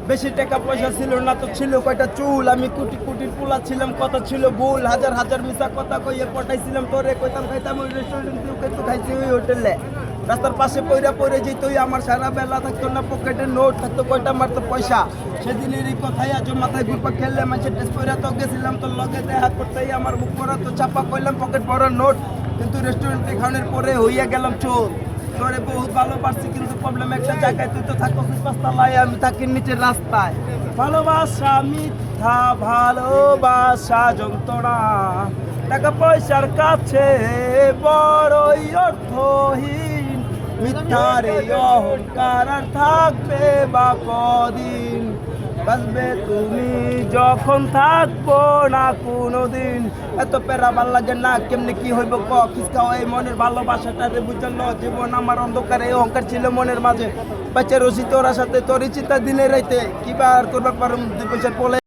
বেশি টাকা পয়সা ছিল না, তো ছিল কয়টা চুল। আমি কোটি কোটির পোলা ছিলাম, কথা ছিল ভুল। হাজার হাজার মিশা কথা কইয়ে পটাইছিলাম তোরে, কইতাম খাইতাম ওই রেস্টুরেন্টে, কইতো খাইছি ওই হোটেলে। রাস্তার পাশে পইরা পইরে যেতই আমার সারা বেলা থাকতো না, পকেটে নোট থাকতো কয়টা মারতো পয়সা। সেদিনেরই কথাই আজ মাথায় ঘুরপা খেললে মানুষের টেস্ট পইরা তো গেছিলাম তোর লগে দেখা করতেই, আমার বুক করা তো চাপা কইলাম পকেট ভরা নোট। কিন্তু রেস্টুরেন্টে খাওয়ানোর পরে হইয়া গেলাম চোর। তোরে বহুত ভালোবাসছি কিন্তু প্রবলেম একটা জায়গায়, তুই তো থাকছিস পাঁচতলায়, আমি থাকি নিচের রাস্তায়। ভালোবাসা মিথ্যা, ভালোবাসা যন্ত্রণা, টাকা পয়সার কাছে বড়ই অর্থহীন। মিথ্যার এই অহংকার আর থাকবে বা কদিন, বাঁচবে তুমি যখন থাকবো না কোনোদিন। এত প্যারা ভাল লাগে না, কেমনে কি হইব ক খিসকাও এই মনের ভালোবাসাটা রে বুঝল। জীবন আমার অন্ধকারে অহংকার ছিল মনের মাঝে, বাচ্চা রসি তোরা সাথে তোরই চিন্তা দিনে রাইতে, কিবা আর করবার পারুম দুই পয়সার পোলে।